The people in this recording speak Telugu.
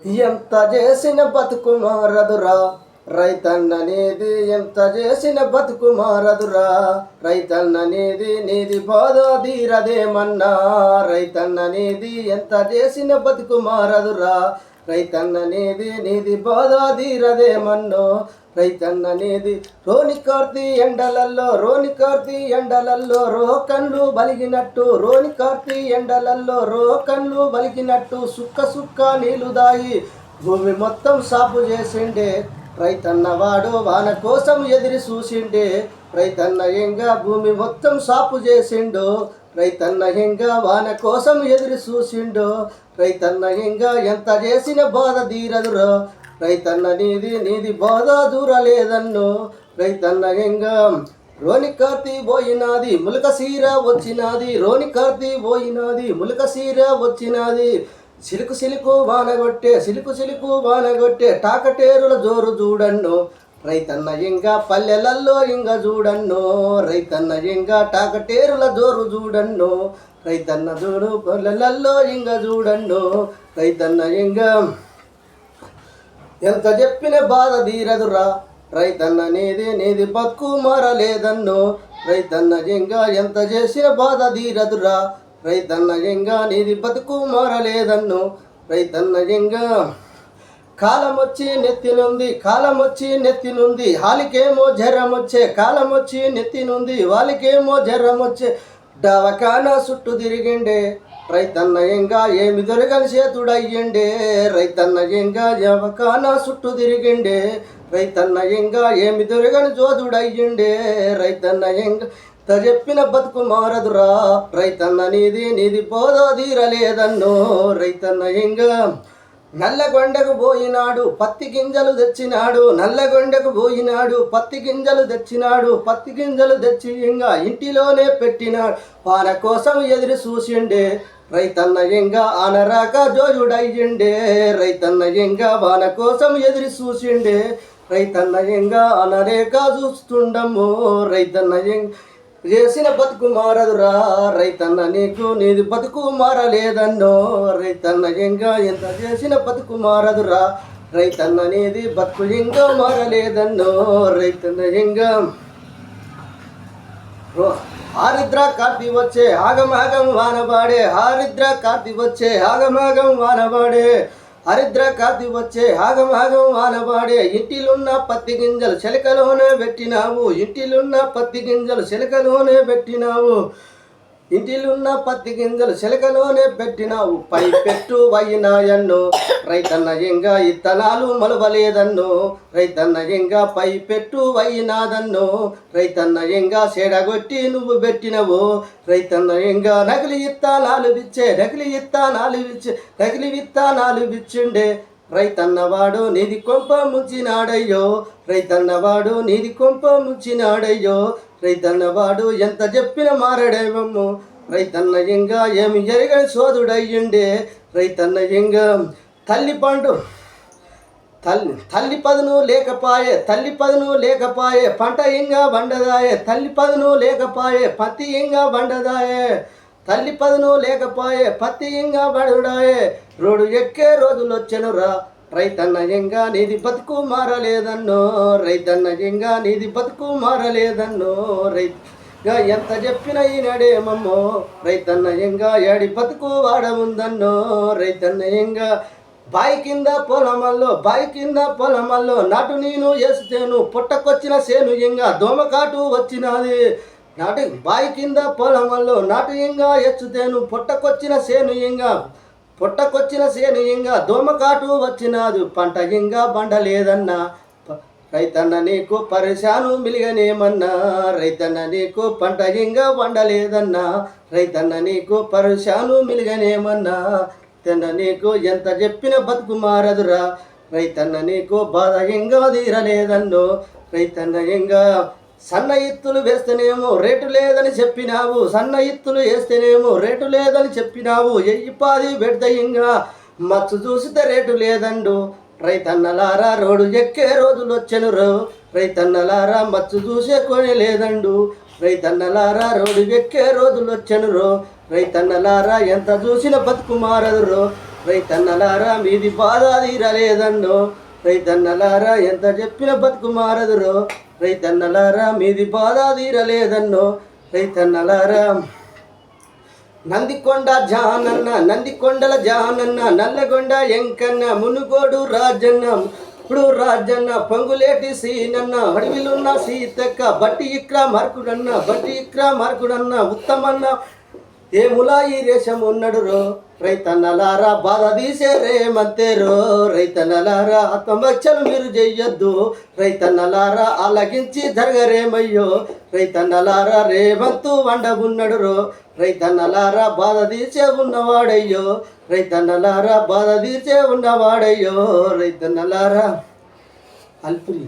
ఎంత చేసిన బతుకు మారదురా రైతన్ననేది, ఎంత చేసిన బతుకు మారదురా రైతన్ననేది, నీది బాధ తీరదేమన్నా రైతన్ననేది, ఎంత చేసిన బతుకు మారదురా రైతన్ననేది, నీది బాధ తీరదేమన్నో రైతన్ననేది. రోనికార్తీ ఎండలల్లో రోకన్లు బలిగినట్టు, రోనికార్తీ ఎండలల్లో రోకన్లు బలిగినట్టు సుక్క సుక్క నీళ్లు దాయి భూమి మొత్తం సాపు చేసిండే రైతన్నవాడు వాన కోసం ఎదిరి చూసిండే. రైతన్న ఎంగా భూమి మొత్తం సాపు చేసిండు, రైతన్న ఎంగా వాన కోసం ఎదిరి చూసిండు. రైతన్న ఎంగా ఎంత చేసిన బాధ తీరదురో రైతన్న నీది బాధ దూరలేదన్ను. రైతన్న ఎంగా రోనికార్తీ పోయినాది ములక సీర వచ్చినాది, రోనికార్తీ పోయినాది ములక సీర వచ్చినాది. సిలుకు వానగొట్టే టాకటేరుల జోరు చూడన్ను రైతన్న ఎంగా పల్లెలల్లో ఇంగ చూడన్ను. రైతన్న ఎంగా టాకటేరుల జోరు చూడన్ను, రైతన్న చూడు పల్లెలల్లో ఇంగ చూడన్ను. రైతన్న ఎంగా ఎంత చెప్పిన బాధ తీరదురా రైతన్న నీది బతుకు మారలేదన్ను. రైతన్న ఎంగా ఎంత చేసిన బాధ తీరదురా రైతన్న ఎంగా నీది బతుకు మారలేదన్ను. రైతన్న ఎంగా కాలమొచ్చి నెత్తినుంది హాలికేమో జ్వరం వచ్చే, కాలమొచ్చి నెత్తినుంది వాళ్ళకేమో జ్వరం వచ్చే. దవకానా చుట్టూ తిరిగిండే రైతన్న ఎంగా ఏమి దొరకని చేతుడయ్యండే. రైతన్న ఎంగా దవకానా చుట్టూ తిరిగిండే రైతన్న ఎంగా ఏమి దొరకని జోదుడయ్యండే. రైతన్న ఎంగా చెప్పిన బతుకు మారదురా రైతన్న నీది బోధ తీరలేదన్నో. రైతన్న ఎంగా నల్లగొండకు పోయినాడు పత్తి గింజలు తెచ్చినాడు, నల్లగొండకు పోయినాడు పత్తి గింజలు తెచ్చినాడు. పత్తి గింజలు తెచ్చి ఇంకా ఇంటిలోనే పెట్టినాడు, వాన కోసం ఎదురు చూసిండే. రైతన్న ఎంగా ఆనరాక జోజుడయ్యిండే. రైతన్న ఎంగా వాన కోసం ఎదురు చూసిండే. రైతన్న ఎంగా అనరేక చూస్తుండము. రైతన్న ఎంగ చేసిన బతుకు మారదురా రైతన్న నీది బతుకు మారలేదన్నో. రైతన్న ఎంగా ఎంత చేసిన బతుకు మారదురా రైతన్న నీది బతుకు ఇంకా మారలేదన్నో. రైతన్న ఎంగా ఆరిద్ర కార్తీ వచ్చే ఆగమాగం వానబాడే, ఆరిద్ర కార్తీ వచ్చే ఆగమాగం వానబాడే, హరిద్ర కార్తీ వచ్చే ఆగమాగం వానబాడే. ఇంటిలున్న పత్తి గింజలు చిలకలోనే పెట్టినావు, ఇంటిలున్న పత్తి గింజలు చిలకలోనే పెట్టినావు, ఇంటిలున్న పత్తి గింజలు చిలకలోనే పెట్టినావు. పై పెట్టు వయ్యినాయన్ను రైతన్న ఎంగా ఇత్తనాలు మలవలేదన్ను. రైతన్న ఎంగా పై పెట్టు వయ్యినాదన్ను. రైతన్న ఎంగా చెడగొట్టి నువ్వు పెట్టినవు. రైతన్న ఎంగా నకిలీ విత్తానాలు విచ్చిండే. రైతన్నవాడు నీది కొంప ముంచినాడయ్యో, రైతన్నవాడు నీది కొంప ముంచినాడయ్యో. రైతన్నవాడు ఎంత చెప్పిన మారడేమో రైతన్న ఎంగా ఏమి ఎరగని సోదుడయ్యిండే. రైతన్న ఎంగా తల్లి పదును లేకపాయే పంట ఇంగా బండదాయే. తల్లి పదును లేకపాయే పత్తి ఇంగా బండదాయే. తల్లి పదును లేకపాయే పత్తి ఇంగా బడుడాయే. రోడ్డు ఎక్కే రోజులొచ్చెనురా రైతన్న ఎంగా నీది బతుకు మారలేదన్నో. రైతన్న ఎంగా నీది బతుకు మారలేదన్నో. రైతగా ఎంత చెప్పిన ఈనాడేమమ్మో రైతన్న ఎంగా ఏడి బతుకు వాడముందన్నో. రైతన్న ఎంగా బాయి కింద పొలమల్లో నాటు నేను వేస్తేను పుట్టకొచ్చిన సేను ఎంగా దోమకాటు వచ్చినది. బాయి కింద పొలమల్లో నాటు ఎంగా ఎచ్చుతేను పుట్టకొచ్చిన సేను ఎంగా దోమకాటు వచ్చినాదు. పంట ఎంగా బండలేదన్నా రైతన్న నీకు పరిశాను మిలిగనేమన్నా. రైతన్న నీకు పంట ఎంగా బండలేదన్నా. రైతన్న నీకు పరిశాను మిలిగనేమన్నా. రైతన్న నీకు ఎంత చెప్పిన బతుకు మారదురా రైతన్న నీకు బాధ ఎంగా తీరలేదన్నో. రైతన్న ఎంగా సన్న ఇత్తులు వేస్తేనేమో రేటు లేదని చెప్పినావు, సన్న ఇత్తులు వేస్తేనేమో రేటు లేదని చెప్పినావు. ఎయ్యిపాది పెడతాయింగా మచ్చు చూసితే రేటు లేదండు. రైతన్నలారా రోడ్డు ఎక్కే రోజులొచ్చెను రైతన్నలారా మచ్చు చూసే కొని లేదండు. రైతన్నలారా రోడ్డు ఎక్కే రోజులొచ్చెను రైతన్నలారా ఎంత చూసిన బతుకు మారదురో రైతన్నలారా మీది బాధ తీరలేదన్నో, రైతన్నలారా ఎంత చెప్పిన బతుకు మారదురో, రైతన్నలారా మీది బాధ తీరలేదన్నో, రైతన్నలారా. నందికొండ జానన్న, నందికొండల జానన్న, నల్లగొండ ఎంకన్న, మునుగోడు రాజన్న, ఇప్పుడు రాజన్న, పొంగులేటి సీనన్న, అడవిలున్న సీతక్క, బట్టి ఇక్రా మార్కుడన్న, బట్టి ఇక్రా మార్కుడన్న, ఉత్తమన్న ఏములా ఈ రేషం ఉన్నడురో, రైతన్నలారా బాధ తీసే రేమంతేరో, రైతన్నలారా ఆత్మహత్యలు మీరు చెయ్యొద్దు, రైతన్నలారా ఆలకించి జరగరేమయ్యో, రైతన్నలారా రేవంతు వండగున్నడురో, రైతన్నలారా బాధ తీర్చే ఉన్నవాడయ్యో, రైతన్నలారా బాధ తీర్చే ఉన్నవాడయ్యో, రైతన్నలారా అల్పురి.